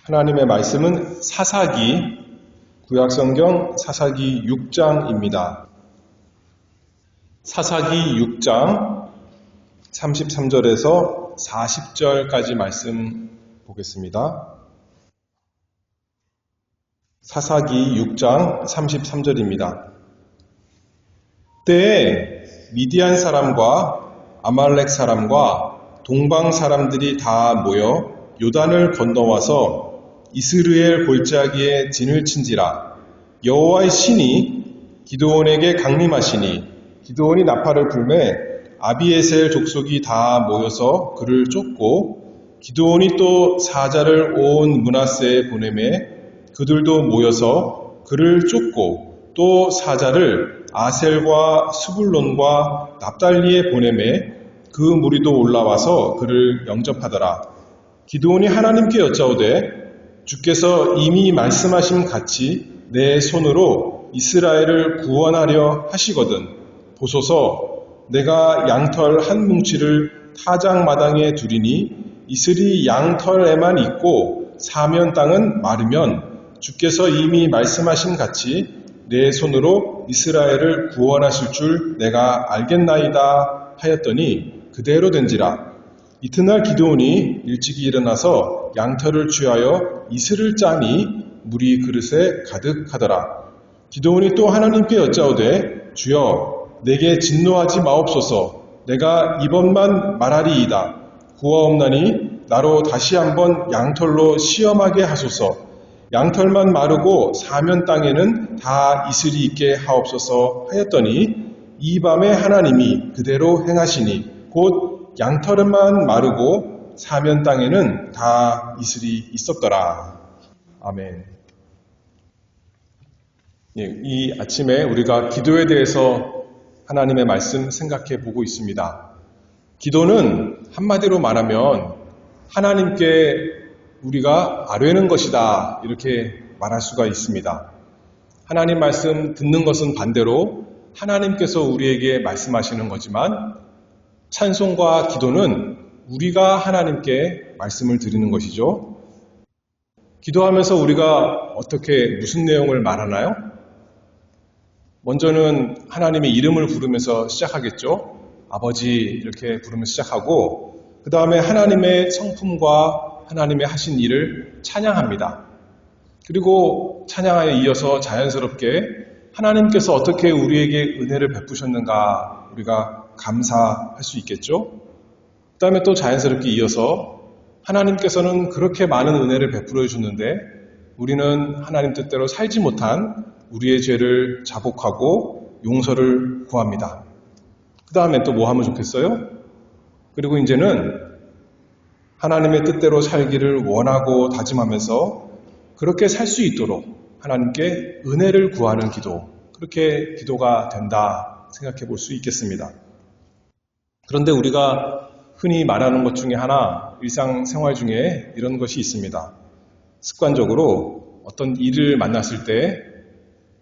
하나님의 말씀은 사사기, 구약성경 사사기 6장입니다. 사사기 6장 33절에서 40절까지 말씀 보겠습니다. 사사기 6장 33절입니다. 때에 미디안 사람과 아말렉 사람과 동방 사람들이 다 모여 요단을 건너와서 이스라엘 골짜기에 진을 친지라. 여호와의 신이 기드온에게 강림하시니 기드온이 나팔을 불매 아비에셀 족속이 다 모여서 그를 쫓고 기드온이 또 사자를 온 므낫세에 보내매 그들도 모여서 그를 쫓고 또 사자를 아셀과 스불론과 납달리에 보내매 그 무리도 올라와서 그를 영접하더라. 기드온이 하나님께 여짜오되 주께서 이미 말씀하신 같이 내 손으로 이스라엘을 구원하려 하시거든 보소서. 내가 양털 한 뭉치를 타작마당에 두리니 이슬이 양털에만 있고 사면 땅은 마르면 주께서 이미 말씀하신 같이 내 손으로 이스라엘을 구원하실 줄 내가 알겠나이다 하였더니 그대로 된지라. 이튿날 기드온이 일찍이 일어나서 양털을 취하여 이슬을 짜니 물이 그릇에 가득하더라. 기드온이 또 하나님께 여짜오되 주여 내게 진노하지 마옵소서. 내가 이번만 말하리이다. 구하옵나니 나로 다시 한번 양털로 시험하게 하소서. 양털만 마르고 사면 땅에는 다 이슬이 있게 하옵소서 하였더니 이 밤에 하나님이 그대로 행하시니 곧 양털만 마르고 사면 땅에는 다 이슬이 있었더라. 아멘. 이 아침에 우리가 기도에 대해서 하나님의 말씀 생각해 보고 있습니다. 기도는 한마디로 말하면 하나님께 우리가 아뢰는 것이다 이렇게 말할 수가 있습니다. 하나님 말씀 듣는 것은 반대로 하나님께서 우리에게 말씀하시는 거지만 찬송과 기도는 우리가 하나님께 말씀을 드리는 것이죠. 기도하면서 우리가 어떻게 무슨 내용을 말하나요? 먼저는 하나님의 이름을 부르면서 시작하겠죠. 아버지 이렇게 부르면서 시작하고 그 다음에 하나님의 성품과 하나님의 하신 일을 찬양합니다. 그리고 찬양하에 이어서 자연스럽게 하나님께서 어떻게 우리에게 은혜를 베푸셨는가 우리가 감사할 수 있겠죠. 그 다음에 또 자연스럽게 이어서 하나님께서는 그렇게 많은 은혜를 베풀어 주셨는데 우리는 하나님 뜻대로 살지 못한 우리의 죄를 자복하고 용서를 구합니다. 그 다음에 또 뭐 하면 좋겠어요? 그리고 이제는 하나님의 뜻대로 살기를 원하고 다짐하면서 그렇게 살 수 있도록 하나님께 은혜를 구하는 기도, 그렇게 기도가 된다 생각해 볼 수 있겠습니다. 그런데 우리가 흔히 말하는 것 중에 하나, 일상생활 중에 이런 것이 있습니다. 습관적으로 어떤 일을 만났을 때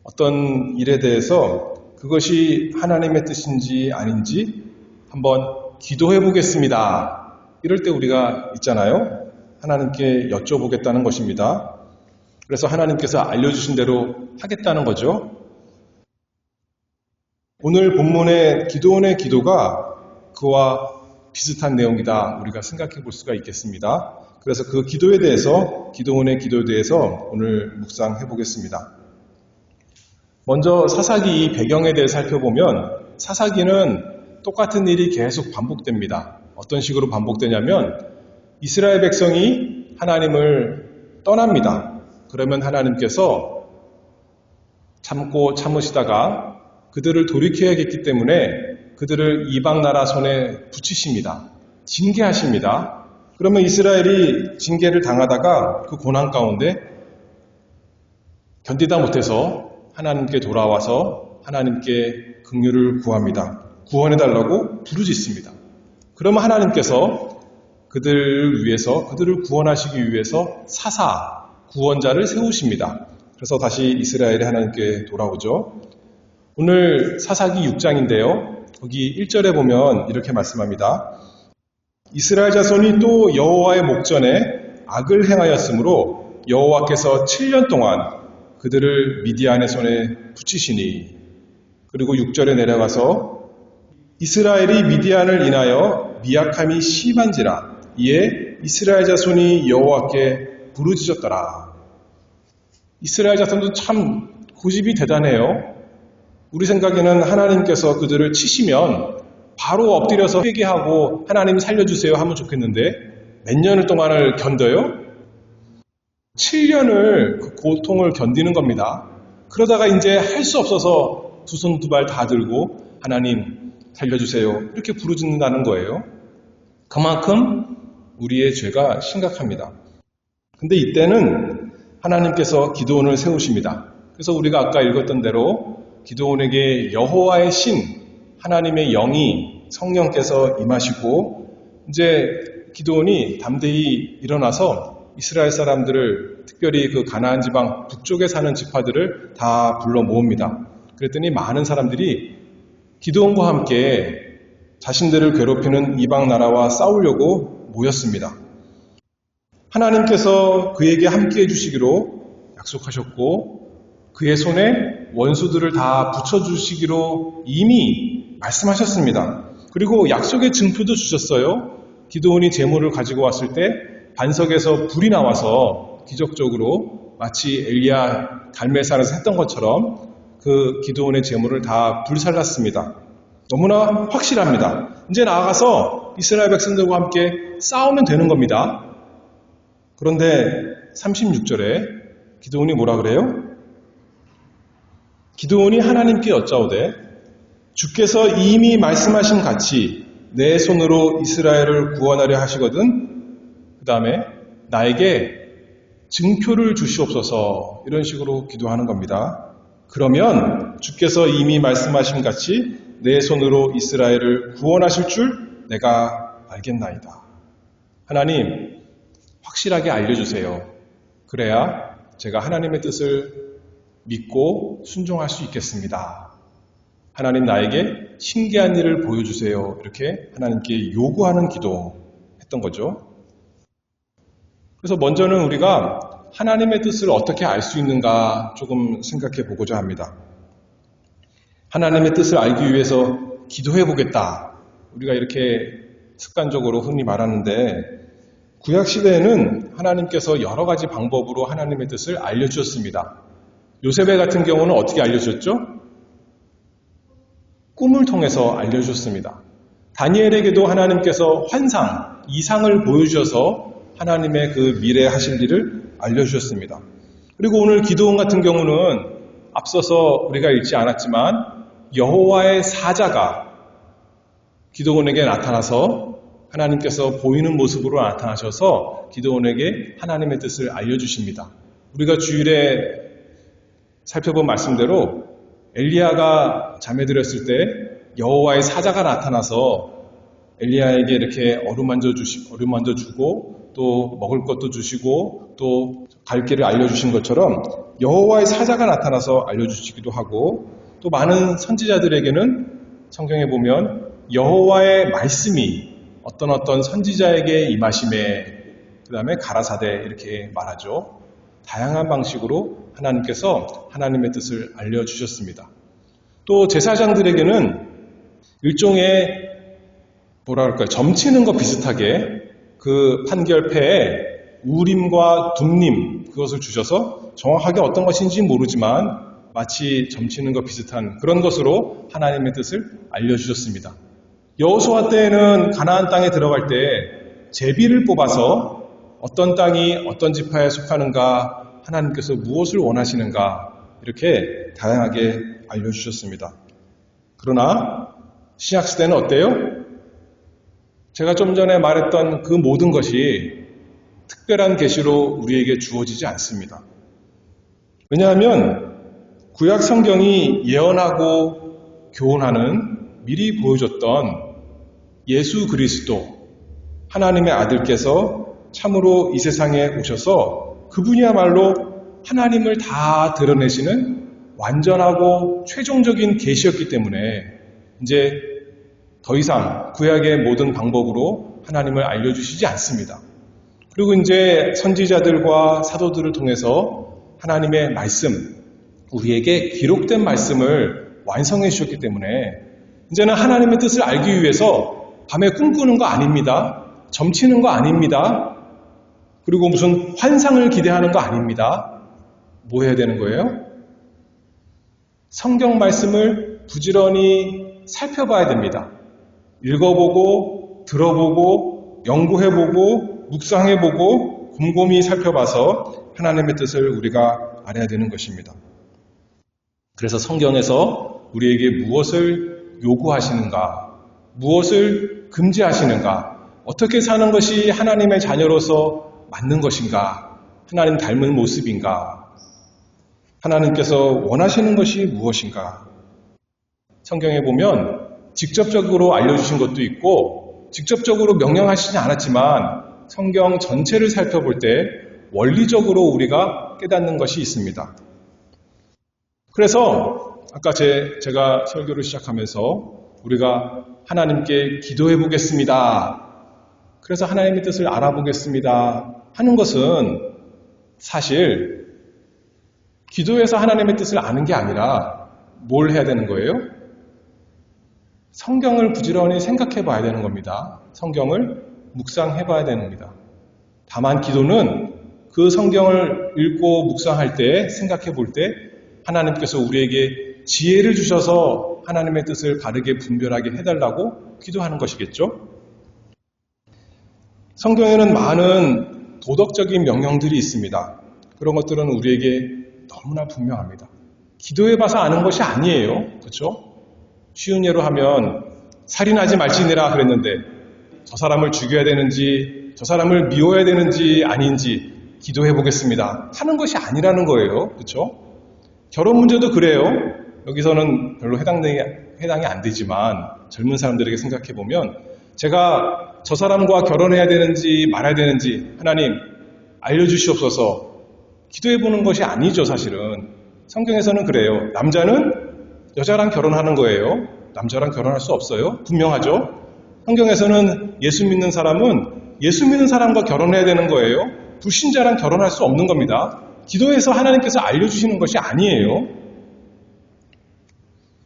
어떤 일에 대해서 그것이 하나님의 뜻인지 아닌지 한번 기도해 보겠습니다. 이럴 때 우리가 있잖아요. 하나님께 여쭤보겠다는 것입니다. 그래서 하나님께서 알려주신 대로 하겠다는 거죠. 오늘 본문의 기드온의 기도가 그와 비슷한 내용이다 우리가 생각해 볼 수가 있겠습니다. 그래서 그 기도에 대해서 기드온의 기도에 대해서 오늘 묵상해 보겠습니다. 먼저 사사기 배경에 대해 살펴보면 사사기는 똑같은 일이 계속 반복됩니다. 어떤 식으로 반복되냐면 이스라엘 백성이 하나님을 떠납니다. 그러면 하나님께서 참고 참으시다가 그들을 돌이켜야겠기 때문에 그들을 이방 나라 손에 붙이십니다. 징계하십니다. 그러면 이스라엘이 징계를 당하다가 그 고난 가운데 견디다 못해서 하나님께 돌아와서 하나님께 긍휼을 구합니다. 구원해달라고 부르짖습니다. 그러면 하나님께서 그들을 위해서, 그들을 구원하시기 위해서 사사, 구원자를 세우십니다. 그래서 다시 이스라엘이 하나님께 돌아오죠. 오늘 사사기 6장인데요. 거기 1절에 보면 이렇게 말씀합니다. 이스라엘 자손이 또 여호와의 목전에 악을 행하였으므로 여호와께서 7년 동안 그들을 미디안의 손에 붙이시니, 그리고 6절에 내려가서 이스라엘이 미디안을 인하여 미약함이 심한지라 이에 이스라엘 자손이 여호와께 부르짖었더라. 이스라엘 자손도 참 고집이 대단해요. 우리 생각에는 하나님께서 그들을 치시면 바로 엎드려서 회개하고 하나님 살려주세요 하면 좋겠는데 몇 년을 동안을 견뎌요? 7년을 그 고통을 견디는 겁니다. 그러다가 이제 할 수 없어서 두 손 두 발 다 들고 하나님 살려주세요 이렇게 부르짖는다는 거예요. 그만큼 우리의 죄가 심각합니다. 근데 이때는 하나님께서 기드온을 세우십니다. 그래서 우리가 아까 읽었던 대로 기드온에게 여호와의 신, 하나님의 영이 성령께서 임하시고 이제 기드온이 담대히 일어나서 이스라엘 사람들을 특별히 그 가나안 지방 북쪽에 사는 지파들을 다 불러 모읍니다. 그랬더니 많은 사람들이 기드온과 함께 자신들을 괴롭히는 이방 나라와 싸우려고 모였습니다. 하나님께서 그에게 함께 해주시기로 약속하셨고 그의 손에 원수들을 다 붙여주시기로 이미 말씀하셨습니다. 그리고 약속의 증표도 주셨어요. 기드온이 제물을 가지고 왔을 때 반석에서 불이 나와서 기적적으로 마치 엘리야 갈멜산에서 했던 것처럼 그 기드온의 제물을 다 불살랐습니다. 너무나 확실합니다. 이제 나아가서 이스라엘 백성들과 함께 싸우면 되는 겁니다. 그런데 36절에 기드온이 뭐라 그래요? 기드온이 하나님께 여짜오되 주께서 이미 말씀하신 같이 내 손으로 이스라엘을 구원하려 하시거든 그 다음에 나에게 증표를 주시옵소서 이런 식으로 기도하는 겁니다. 그러면 주께서 이미 말씀하신 같이 내 손으로 이스라엘을 구원하실 줄 내가 알겠나이다. 하나님 확실하게 알려주세요. 그래야 제가 하나님의 뜻을 믿고 순종할 수 있겠습니다. 하나님 나에게 신기한 일을 보여주세요. 이렇게 하나님께 요구하는 기도했던 거죠. 그래서 먼저는 우리가 하나님의 뜻을 어떻게 알 수 있는가 조금 생각해 보고자 합니다. 하나님의 뜻을 알기 위해서 기도해 보겠다. 우리가 이렇게 습관적으로 흔히 말하는데 구약시대에는 하나님께서 여러 가지 방법으로 하나님의 뜻을 알려주셨습니다. 요셉의 같은 경우는 어떻게 알려주셨죠? 꿈을 통해서 알려주셨습니다. 다니엘에게도 하나님께서 환상, 이상을 보여주셔서 하나님의 그 미래 하실 일을 알려주셨습니다. 그리고 오늘 기드온 같은 경우는 앞서서 우리가 읽지 않았지만 여호와의 사자가 기드온에게 나타나서 하나님께서 보이는 모습으로 나타나셔서 기드온에게 하나님의 뜻을 알려주십니다. 우리가 주일에 살펴본 말씀대로 엘리야가 잠에들었을 때 여호와의 사자가 나타나서 엘리야에게 이렇게 어루만져 주고 또 먹을 것도 주시고 또 갈 길을 알려주신 것처럼 여호와의 사자가 나타나서 알려주시기도 하고 또 많은 선지자들에게는 성경에 보면 여호와의 말씀이 어떤 선지자에게 임하심에 그 다음에 가라사대 이렇게 말하죠. 다양한 방식으로 하나님께서 하나님의 뜻을 알려주셨습니다. 또 제사장들에게는 일종의 점치는 것 비슷하게 그 판결패에 우림과 둠림 그것을 주셔서 정확하게 어떤 것인지 모르지만 마치 점치는 것 비슷한 그런 것으로 하나님의 뜻을 알려주셨습니다. 여호수아 때에는 가나안 땅에 들어갈 때 제비를 뽑아서 어떤 땅이 어떤 지파에 속하는가 하나님께서 무엇을 원하시는가 이렇게 다양하게 알려주셨습니다. 그러나 신약시대는 어때요? 제가 좀 전에 말했던 그 모든 것이 특별한 계시로 우리에게 주어지지 않습니다. 왜냐하면 구약 성경이 예언하고 교훈하는 미리 보여줬던 예수 그리스도 하나님의 아들께서 참으로 이 세상에 오셔서 그분이야말로 하나님을 다 드러내시는 완전하고 최종적인 계시였기 때문에 이제 더 이상 구약의 모든 방법으로 하나님을 알려주시지 않습니다. 그리고 이제 선지자들과 사도들을 통해서 하나님의 말씀, 우리에게 기록된 말씀을 완성해 주셨기 때문에 이제는 하나님의 뜻을 알기 위해서 밤에 꿈꾸는 거 아닙니다. 점치는 거 아닙니다. 그리고 무슨 환상을 기대하는 거 아닙니다. 뭐 해야 되는 거예요? 성경 말씀을 부지런히 살펴봐야 됩니다. 읽어보고, 들어보고, 연구해보고, 묵상해보고, 곰곰이 살펴봐서 하나님의 뜻을 우리가 알아야 되는 것입니다. 그래서 성경에서 우리에게 무엇을 요구하시는가, 무엇을 금지하시는가, 어떻게 사는 것이 하나님의 자녀로서 맞는 것인가, 하나님 닮은 모습인가, 하나님께서 원하시는 것이 무엇인가. 성경에 보면 직접적으로 알려주신 것도 있고 직접적으로 명령하시지 않았지만 성경 전체를 살펴볼 때 원리적으로 우리가 깨닫는 것이 있습니다. 그래서 아까 제가 설교를 시작하면서 우리가 하나님께 기도해 보겠습니다. 그래서 하나님의 뜻을 알아보겠습니다 하는 것은 사실 기도해서 하나님의 뜻을 아는 게 아니라 뭘 해야 되는 거예요? 성경을 부지런히 생각해 봐야 되는 겁니다. 성경을 묵상해 봐야 되는 겁니다. 다만 기도는 그 성경을 읽고 묵상할 때, 생각해 볼 때 하나님께서 우리에게 지혜를 주셔서 하나님의 뜻을 바르게 분별하게 해달라고 기도하는 것이겠죠. 성경에는 많은 도덕적인 명령들이 있습니다. 그런 것들은 우리에게 너무나 분명합니다. 기도해봐서 아는 것이 아니에요. 그렇죠? 쉬운 예로 하면 살인하지 말지니라 그랬는데 저 사람을 죽여야 되는지 저 사람을 미워야 되는지 아닌지 기도해보겠습니다 하는 것이 아니라는 거예요. 그렇죠? 결혼 문제도 그래요. 여기서는 별로 해당이 안 되지만 젊은 사람들에게 생각해보면 제가 저 사람과 결혼해야 되는지 말아야 되는지 하나님 알려주시옵소서 기도해보는 것이 아니죠. 사실은 성경에서는 그래요. 남자는 여자랑 결혼하는 거예요. 남자랑 결혼할 수 없어요. 분명하죠. 성경에서는 예수 믿는 사람은 예수 믿는 사람과 결혼해야 되는 거예요. 불신자랑 결혼할 수 없는 겁니다. 기도해서 하나님께서 알려주시는 것이 아니에요.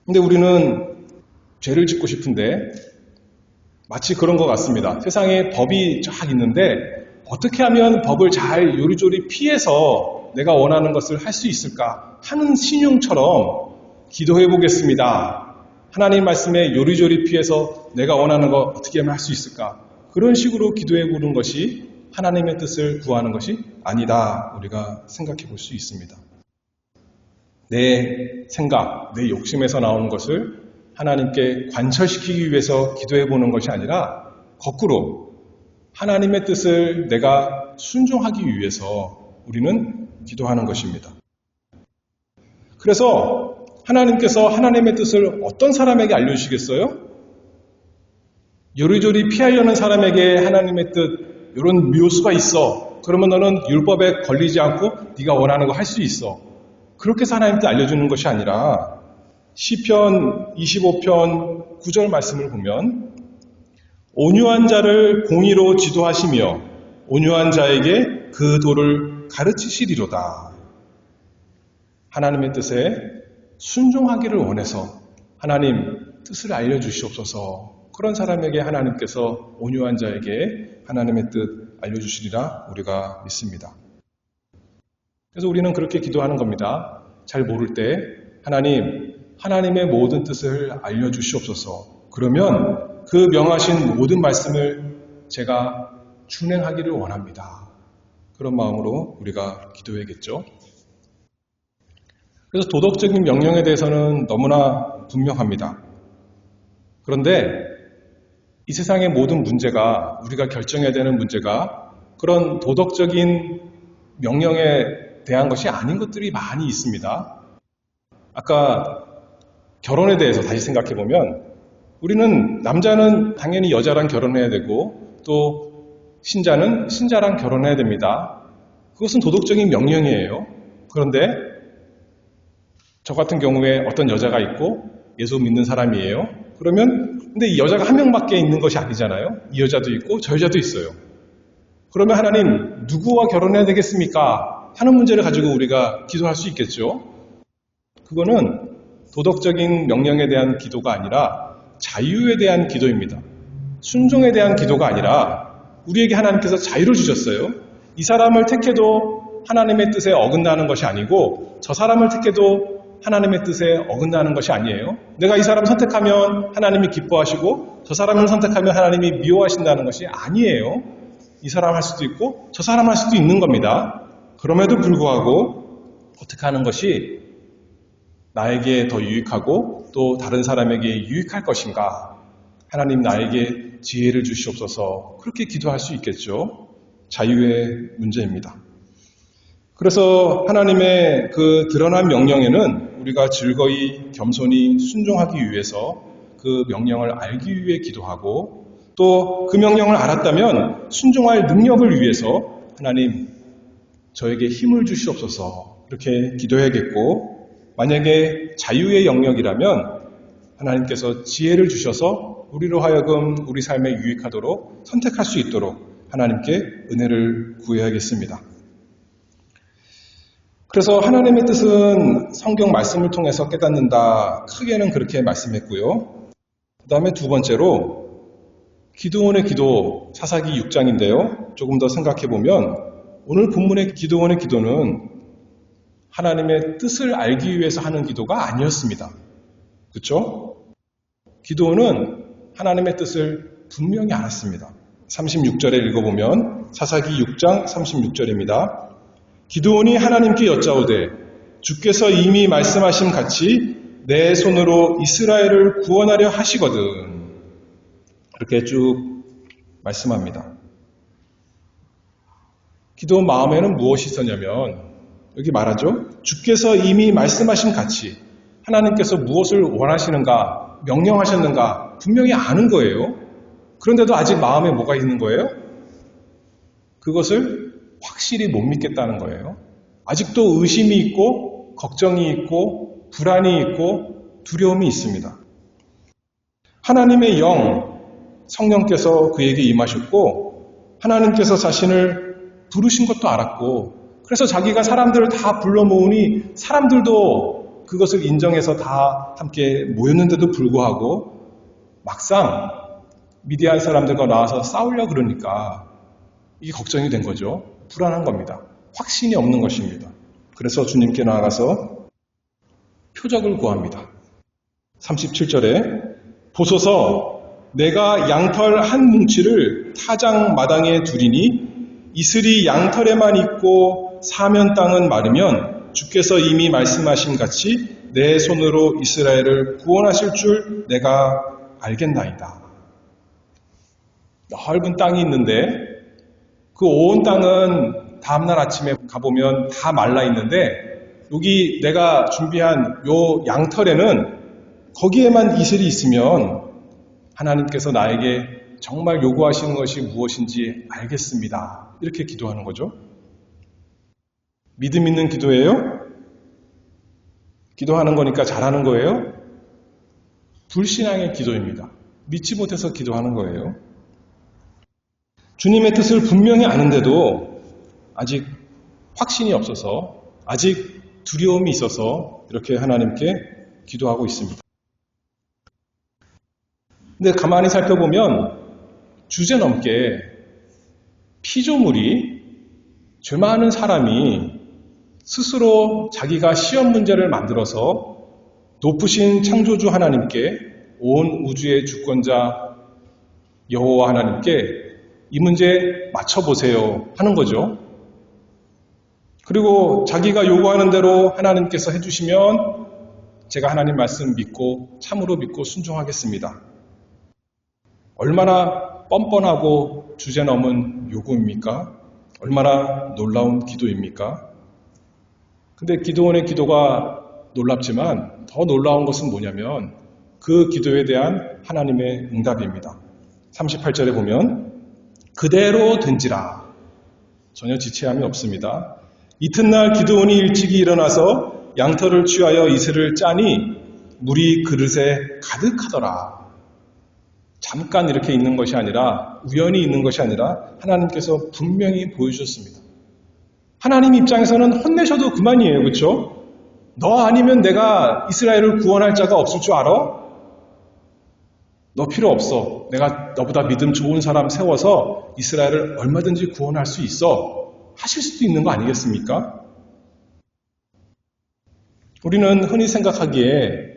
근데 우리는 죄를 짓고 싶은데 마치 그런 것 같습니다. 세상에 법이 쫙 있는데 어떻게 하면 법을 잘 요리조리 피해서 내가 원하는 것을 할 수 있을까 하는 신용처럼 기도해 보겠습니다. 하나님 말씀에 요리조리 피해서 내가 원하는 거 어떻게 하면 할 수 있을까? 그런 식으로 기도해 보는 것이 하나님의 뜻을 구하는 것이 아니다. 우리가 생각해 볼 수 있습니다. 내 생각, 내 욕심에서 나오는 것을 하나님께 관철시키기 위해서 기도해 보는 것이 아니라 거꾸로 하나님의 뜻을 내가 순종하기 위해서 우리는 기도하는 것입니다. 그래서 하나님께서 하나님의 뜻을 어떤 사람에게 알려주시겠어요? 요리조리 피하려는 사람에게 하나님의 뜻 이런 묘수가 있어. 그러면 너는 율법에 걸리지 않고 네가 원하는 거 할 수 있어. 그렇게 해서 하나님 뜻 알려주는 것이 아니라 시편 25편 9절 말씀을 보면 온유한 자를 공의로 지도하시며 온유한 자에게 그 도를 가르치시리로다. 하나님의 뜻에 순종하기를 원해서 하나님 뜻을 알려주시옵소서. 그런 사람에게 하나님께서 온유한 자에게 하나님의 뜻 알려주시리라 우리가 믿습니다. 그래서 우리는 그렇게 기도하는 겁니다. 잘 모를 때 하나님의 모든 뜻을 알려주시옵소서. 그러면 그 명하신 모든 말씀을 제가 준행하기를 원합니다. 그런 마음으로 우리가 기도해야겠죠. 그래서 도덕적인 명령에 대해서는 너무나 분명합니다. 그런데 이 세상의 모든 문제가 우리가 결정해야 되는 문제가 그런 도덕적인 명령에 대한 것이 아닌 것들이 많이 있습니다. 아까 결혼에 대해서 다시 생각해보면 우리는 남자는 당연히 여자랑 결혼해야 되고 또 신자는 신자랑 결혼해야 됩니다. 그것은 도덕적인 명령이에요. 그런데 저 같은 경우에 어떤 여자가 있고 예수 믿는 사람이에요. 그러면 근데 이 여자가 한 명밖에 있는 것이 아니잖아요. 이 여자도 있고 저 여자도 있어요. 그러면 하나님 누구와 결혼해야 되겠습니까? 하는 문제를 가지고 우리가 기도할 수 있겠죠. 그거는 도덕적인 명령에 대한 기도가 아니라 자유에 대한 기도입니다. 순종에 대한 기도가 아니라 우리에게 하나님께서 자유를 주셨어요. 이 사람을 택해도 하나님의 뜻에 어긋나는 것이 아니고 저 사람을 택해도 하나님의 뜻에 어긋나는 것이 아니에요. 내가 이 사람을 선택하면 하나님이 기뻐하시고 저 사람을 선택하면 하나님이 미워하신다는 것이 아니에요. 이 사람 할 수도 있고 저 사람 할 수도 있는 겁니다. 그럼에도 불구하고 어떻게 하는 것이 나에게 더 유익하고 또 다른 사람에게 유익할 것인가? 하나님 나에게 지혜를 주시옵소서. 그렇게 기도할 수 있겠죠. 자유의 문제입니다. 그래서 하나님의 그 드러난 명령에는 우리가 즐거이 겸손히 순종하기 위해서 그 명령을 알기 위해 기도하고 또 그 명령을 알았다면 순종할 능력을 위해서 하나님 저에게 힘을 주시옵소서 이렇게 기도해야겠고 만약에 자유의 영역이라면 하나님께서 지혜를 주셔서 우리로 하여금 우리 삶에 유익하도록 선택할 수 있도록 하나님께 은혜를 구해야겠습니다. 그래서 하나님의 뜻은 성경 말씀을 통해서 깨닫는다. 크게는 그렇게 말씀했고요. 그 다음에 두 번째로 기드온의 기도, 사사기 6장인데요. 조금 더 생각해보면 오늘 본문의 기드온의 기도는 하나님의 뜻을 알기 위해서 하는 기도가 아니었습니다. 그렇죠? 기드온은 하나님의 뜻을 분명히 알았습니다. 36절에 읽어보면 사사기 6장 36절입니다. 기드온이 하나님께 여짜오되 주께서 이미 말씀하신 같이 내 손으로 이스라엘을 구원하려 하시거든. 그렇게 쭉 말씀합니다. 기드온 마음에는 무엇이 있었냐면 여기 말하죠. 주께서 이미 말씀하신 같이 하나님께서 무엇을 원하시는가, 명령하셨는가 분명히 아는 거예요. 그런데도 아직 마음에 뭐가 있는 거예요? 그것을 확실히 못 믿겠다는 거예요. 아직도 의심이 있고 걱정이 있고 불안이 있고 두려움이 있습니다. 하나님의 영, 성령께서 그에게 임하셨고 하나님께서 자신을 부르신 것도 알았고 그래서 자기가 사람들을 다 불러 모으니 사람들도 그것을 인정해서 다 함께 모였는데도 불구하고 막상 미디안 사람들과 나와서 싸우려고 그러니까 이게 걱정이 된 거죠. 불안한 겁니다. 확신이 없는 것입니다. 그래서 주님께 나아가서 표적을 구합니다. 37절에 보소서 내가 양털 한 뭉치를 타작 마당에 두리니 이슬이 양털에만 있고 사면 땅은 마르면 주께서 이미 말씀하신 같이 내 손으로 이스라엘을 구원하실 줄 내가 알겠나이다. 넓은 땅이 있는데 그 온 땅은 다음날 아침에 가보면 다 말라 있는데 여기 내가 준비한 요 양털에는 거기에만 이슬이 있으면 하나님께서 나에게 정말 요구하시는 것이 무엇인지 알겠습니다. 이렇게 기도하는 거죠. 믿음 있는 기도예요? 기도하는 거니까 잘하는 거예요? 불신앙의 기도입니다. 믿지 못해서 기도하는 거예요. 주님의 뜻을 분명히 아는데도 아직 확신이 없어서 아직 두려움이 있어서 이렇게 하나님께 기도하고 있습니다. 근데 가만히 살펴보면 주제넘게 피조물이 죄 많은 사람이 스스로 자기가 시험 문제를 만들어서 높으신 창조주 하나님께 온 우주의 주권자 여호와 하나님께 이 문제 맞춰보세요 하는 거죠. 그리고 자기가 요구하는 대로 하나님께서 해주시면 제가 하나님 말씀 믿고 참으로 믿고 순종하겠습니다. 얼마나 뻔뻔하고 주제넘은 요구입니까? 얼마나 놀라운 기도입니까? 근데 기드온의 기도가 놀랍지만 더 놀라운 것은 뭐냐면 그 기도에 대한 하나님의 응답입니다. 38절에 보면 그대로 된지라 전혀 지체함이 없습니다. 이튿날 기드온이 일찍이 일어나서 양털을 취하여 이슬을 짜니 물이 그릇에 가득하더라. 잠깐 이렇게 있는 것이 아니라 우연히 있는 것이 아니라 하나님께서 분명히 보여주셨습니다. 하나님 입장에서는 혼내셔도 그만이에요. 그렇죠? 너 아니면 내가 이스라엘을 구원할 자가 없을 줄 알아? 너 필요 없어. 내가 너보다 믿음 좋은 사람 세워서 이스라엘을 얼마든지 구원할 수 있어. 하실 수도 있는 거 아니겠습니까? 우리는 흔히 생각하기에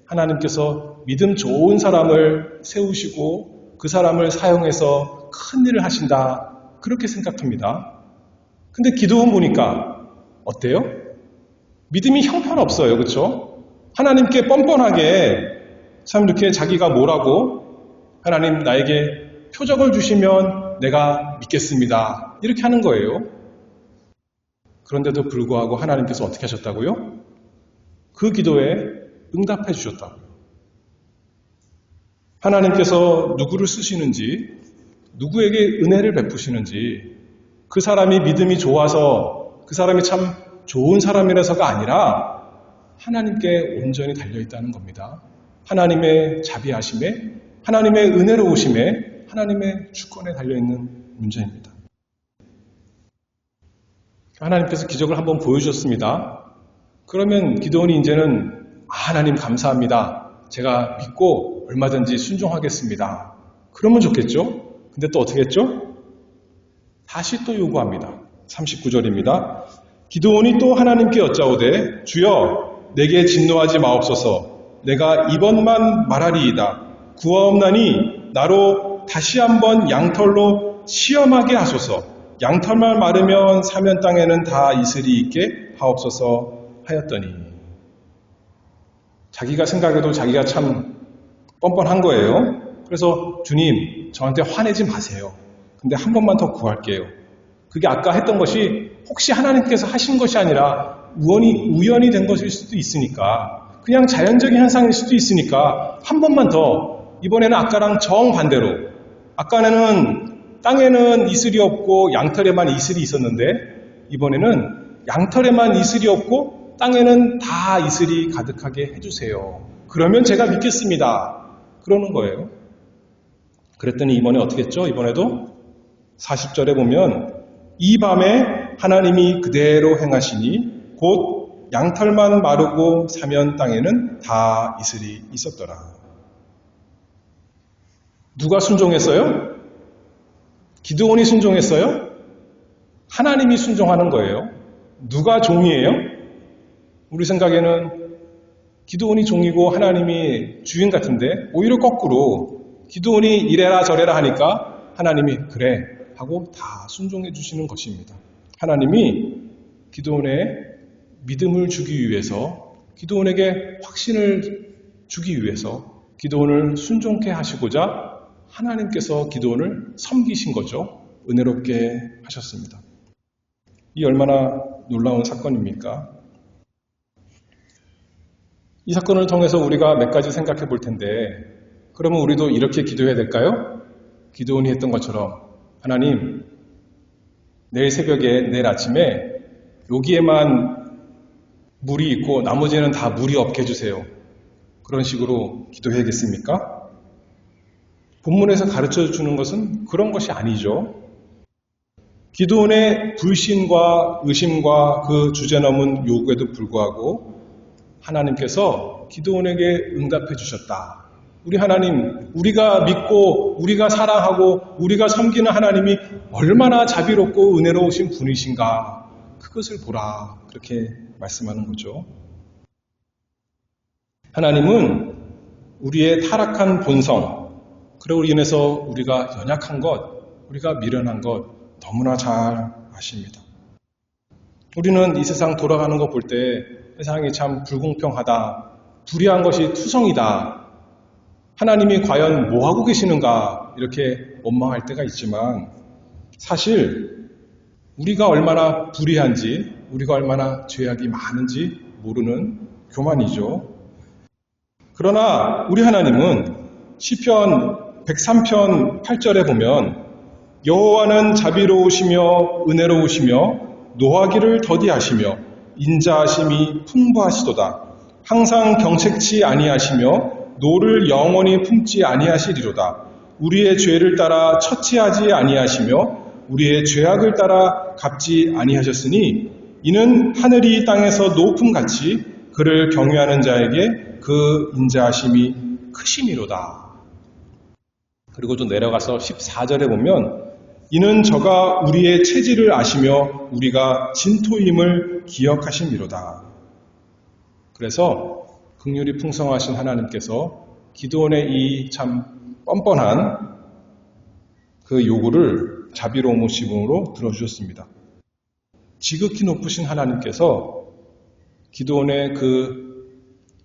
하나님께서 믿음 좋은 사람을 세우시고 그 사람을 사용해서 큰 일을 하신다. 그렇게 생각합니다. 근데 기도원 보니까 어때요? 믿음이 형편없어요. 그렇죠? 하나님께 뻔뻔하게 참 이렇게 자기가 뭐라고 하나님 나에게 표적을 주시면 내가 믿겠습니다. 이렇게 하는 거예요. 그런데도 불구하고 하나님께서 어떻게 하셨다고요? 그 기도에 응답해 주셨다고요. 하나님께서 누구를 쓰시는지, 누구에게 은혜를 베푸시는지, 그 사람이 믿음이 좋아서 그 사람이 참 좋은 사람이라서가 아니라 하나님께 온전히 달려있다는 겁니다. 하나님의 자비하심에, 하나님의 은혜로우심에, 하나님의 주권에 달려있는 문제입니다. 하나님께서 기적을 한번 보여주셨습니다. 그러면 기도원이 이제는 하나님 감사합니다. 제가 믿고 얼마든지 순종하겠습니다. 그러면 좋겠죠? 근데 또 어떻게 했죠? 다시 또 요구합니다. 39절입니다. 기도원이 또 하나님께 여짜오되 주여 내게 진노하지 마옵소서. 내가 이번만 말하리이다. 구하옵나니 나로 다시 한번 양털로 시험하게 하소서. 양털만 마르면 사면 땅에는 다 이슬이 있게 하옵소서 하였더니 자기가 생각해도 자기가 참 뻔뻔한 거예요. 그래서 주님 저한테 화내지 마세요. 근데 한 번만 더 구할게요. 그게 아까 했던 것이 혹시 하나님께서 하신 것이 아니라 우연이 된 것일 수도 있으니까 그냥 자연적인 현상일 수도 있으니까 한 번만 더 이번에는 아까랑 정반대로 아까는 땅에는 이슬이 없고 양털에만 이슬이 있었는데 이번에는 양털에만 이슬이 없고 땅에는 다 이슬이 가득하게 해주세요. 그러면 제가 믿겠습니다. 그러는 거예요. 그랬더니 이번에 어떻게 했죠? 이번에도 40절에 보면 이 밤에 하나님이 그대로 행하시니 곧 양털만 마르고 사면 땅에는 다 이슬이 있었더라. 누가 순종했어요? 기드온이 순종했어요? 하나님이 순종하는 거예요. 누가 종이에요? 우리 생각에는 기드온이 종이고 하나님이 주인 같은데 오히려 거꾸로 기드온이 이래라 저래라 하니까 하나님이 그래 하고 다 순종해 주시는 것입니다. 하나님이 기드온의 믿음을 주기 위해서 기드온에게 확신을 주기 위해서 기드온을 순종케 하시고자 하나님께서 기드온을 섬기신 거죠. 은혜롭게 하셨습니다. 이 얼마나 놀라운 사건입니까? 이 사건을 통해서 우리가 몇 가지 생각해 볼 텐데 그러면 우리도 이렇게 기도해야 될까요? 기드온이 했던 것처럼 하나님 내일 새벽에 내일 아침에 여기에만 물이 있고 나머지는 다 물이 없게 해주세요. 그런 식으로 기도해야겠습니까? 본문에서 가르쳐 주는 것은 그런 것이 아니죠. 기드온의 불신과 의심과 그 주제넘은 요구에도 불구하고 하나님께서 기드온에게 응답해 주셨다. 우리 하나님, 우리가 믿고 우리가 사랑하고 우리가 섬기는 하나님이 얼마나 자비롭고 은혜로우신 분이신가 그것을 보라. 그렇게 말씀하는 거죠. 하나님은 우리의 타락한 본성, 그로 인해서 우리가 연약한 것, 우리가 미련한 것 너무나 잘 아십니다. 우리는 이 세상 돌아가는 거 볼 때 세상이 참 불공평하다, 불의한 것이 투성이다, 하나님이 과연 뭐 하고 계시는가 이렇게 원망할 때가 있지만 사실 우리가 얼마나 불의한지, 우리가 얼마나 죄악이 많은지 모르는 교만이죠. 그러나 우리 하나님은 시편 103편 8절에 보면 여호와는 자비로우시며 은혜로우시며 노하기를 더디하시며 인자하심이 풍부하시도다. 항상 경책치 아니하시며 노를 영원히 품지 아니하시리로다. 우리의 죄를 따라 처치하지 아니하시며 우리의 죄악을 따라 갚지 아니하셨으니 이는 하늘이 땅에서 높음같이 그를 경외하는 자에게 그 인자하심이 크심이로다. 그리고 또 내려가서 14절에 보면 이는 저가 우리의 체질을 아시며 우리가 진토임을 기억하심이로다. 그래서 긍휼이 풍성하신 하나님께서 기드온의 이 참 뻔뻔한 그 요구를 자비로우심으로 들어주셨습니다. 지극히 높으신 하나님께서 기드온의 그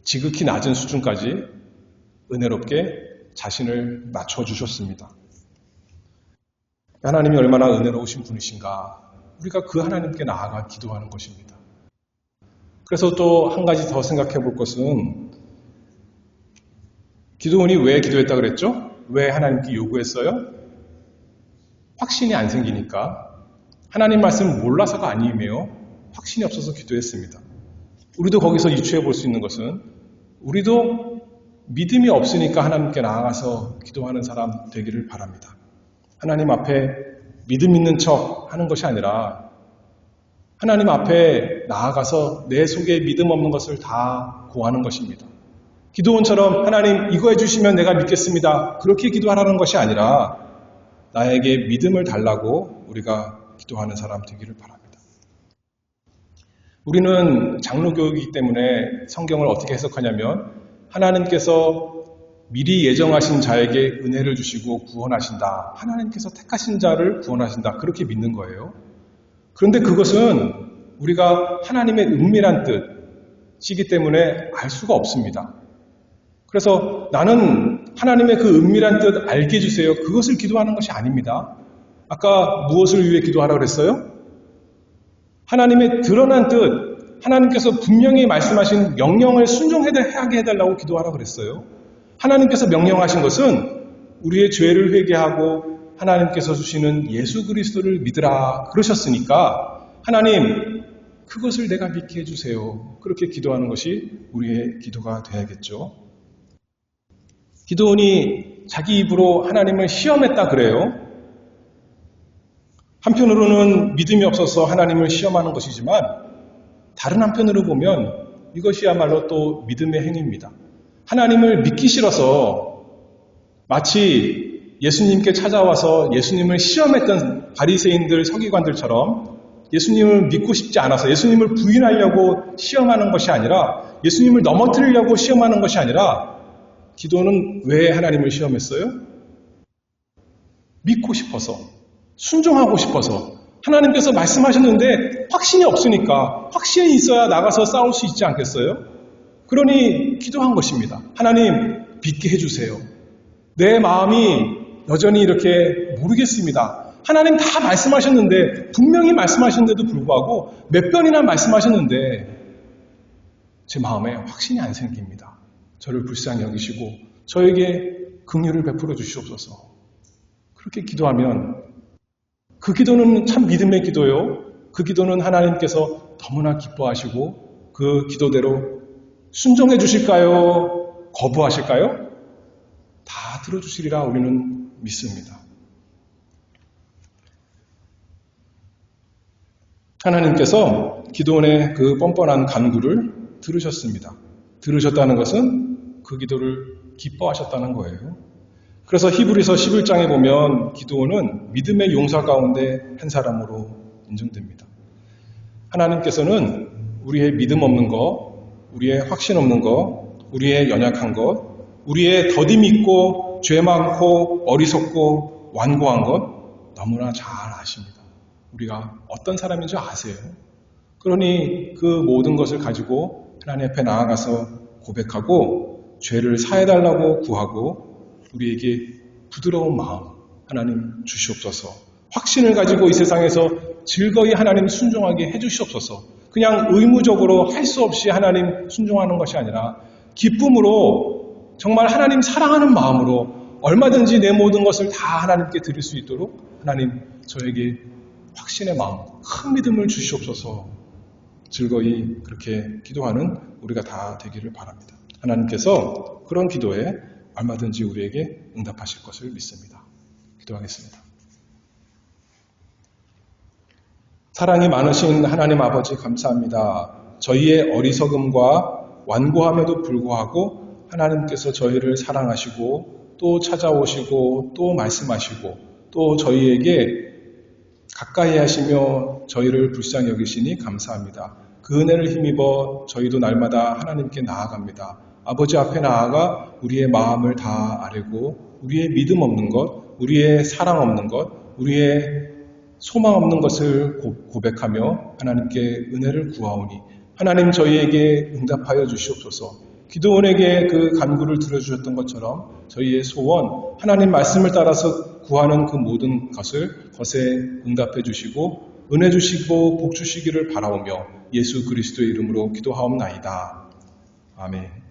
지극히 낮은 수준까지 은혜롭게 자신을 낮춰주셨습니다. 하나님이 얼마나 은혜로우신 분이신가, 우리가 그 하나님께 나아가 기도하는 것입니다. 그래서 또 한 가지 더 생각해 볼 것은 기드온이 왜 기도했다 그랬죠? 왜 하나님께 요구했어요? 확신이 안 생기니까, 하나님 말씀을 몰라서가 아니며 확신이 없어서 기도했습니다. 우리도 거기서 유추해 볼 수 있는 것은 우리도 믿음이 없으니까 하나님께 나아가서 기도하는 사람 되기를 바랍니다. 하나님 앞에 믿음 있는 척 하는 것이 아니라 하나님 앞에 나아가서 내 속에 믿음 없는 것을 다 고하는 것입니다. 기도원처럼 하나님 이거 해주시면 내가 믿겠습니다. 그렇게 기도하라는 것이 아니라 나에게 믿음을 달라고 우리가 기도하는 사람 되기를 바랍니다. 우리는 장로교이기 때문에 성경을 어떻게 해석하냐면 하나님께서 미리 예정하신 자에게 은혜를 주시고 구원하신다. 하나님께서 택하신 자를 구원하신다. 그렇게 믿는 거예요. 그런데 그것은 우리가 하나님의 은밀한 뜻이기 때문에 알 수가 없습니다. 그래서 나는 하나님의 그 은밀한 뜻 알게 해주세요. 그것을 기도하는 것이 아닙니다. 아까 무엇을 위해 기도하라고 그랬어요? 하나님의 드러난 뜻, 하나님께서 분명히 말씀하신 명령을 순종하게 해달라고 기도하라고 그랬어요. 하나님께서 명령하신 것은 우리의 죄를 회개하고 하나님께서 주시는 예수 그리스도를 믿으라 그러셨으니까 하나님 그것을 내가 믿게 해주세요. 그렇게 기도하는 것이 우리의 기도가 되어야겠죠. 기드온이 자기 입으로 하나님을 시험했다 그래요. 한편으로는 믿음이 없어서 하나님을 시험하는 것이지만 다른 한편으로 보면 이것이야말로 또 믿음의 행위입니다. 하나님을 믿기 싫어서 마치 예수님께 찾아와서 예수님을 시험했던 바리새인들, 서기관들처럼 예수님을 믿고 싶지 않아서 예수님을 부인하려고 시험하는 것이 아니라 예수님을 넘어뜨리려고 시험하는 것이 아니라 기도는 왜 하나님을 시험했어요? 믿고 싶어서, 순종하고 싶어서 하나님께서 말씀하셨는데 확신이 없으니까 확신이 있어야 나가서 싸울 수 있지 않겠어요? 그러니 기도한 것입니다. 하나님 믿게 해주세요. 내 마음이 여전히 이렇게 모르겠습니다. 하나님 다 말씀하셨는데 분명히 말씀하셨는데도 불구하고 몇 번이나 말씀하셨는데 제 마음에 확신이 안 생깁니다. 저를 불쌍히 여기시고 저에게 긍휼을 베풀어 주시옵소서. 그렇게 기도하면 그 기도는 참 믿음의 기도요. 그 기도는 하나님께서 너무나 기뻐하시고 그 기도대로 순종해 주실까요? 거부하실까요? 다 들어주시리라 우리는 믿습니다. 하나님께서 기드온의 그 뻔뻔한 간구를 들으셨습니다. 들으셨다는 것은 그 기도를 기뻐하셨다는 거예요. 그래서 히브리서 11장에 보면 기드온은 믿음의 용사 가운데 한 사람으로 인정됩니다. 하나님께서는 우리의 믿음 없는 것, 우리의 확신 없는 것, 우리의 연약한 것, 우리의 더디 있고 죄 많고 어리석고 완고한 것 너무나 잘 아십니다. 우리가 어떤 사람인 줄 아세요. 그러니 그 모든 것을 가지고 하나님 앞에 나아가서 고백하고 죄를 사해달라고 구하고 우리에게 부드러운 마음 하나님 주시옵소서. 확신을 가지고 이 세상에서 즐거이 하나님 순종하게 해주시옵소서. 그냥 의무적으로 할 수 없이 하나님 순종하는 것이 아니라 기쁨으로 정말 하나님 사랑하는 마음으로 얼마든지 내 모든 것을 다 하나님께 드릴 수 있도록 하나님 저에게 확신의 마음, 큰 믿음을 주시옵소서. 즐거이 그렇게 기도하는 우리가 다 되기를 바랍니다. 하나님께서 그런 기도에 얼마든지 우리에게 응답하실 것을 믿습니다. 기도하겠습니다. 사랑이 많으신 하나님 아버지 감사합니다. 저희의 어리석음과 완고함에도 불구하고 하나님께서 저희를 사랑하시고 또 찾아오시고 또 말씀하시고 또 저희에게 가까이 하시며 저희를 불쌍히 여기시니 감사합니다. 그 은혜를 힘입어 저희도 날마다 하나님께 나아갑니다. 아버지 앞에 나아가 우리의 마음을 다 아뢰고 우리의 믿음 없는 것, 우리의 사랑 없는 것, 우리의 소망 없는 것을 고백하며 하나님께 은혜를 구하오니 하나님 저희에게 응답하여 주시옵소서. 기도원에게 그 간구를 들어주셨던 것처럼 저희의 소원, 하나님 말씀을 따라서 구하는 그 모든 것에 응답해 주시고 은혜 주시고 복 주시기를 바라오며 예수 그리스도의 이름으로 기도하옵나이다. 아멘.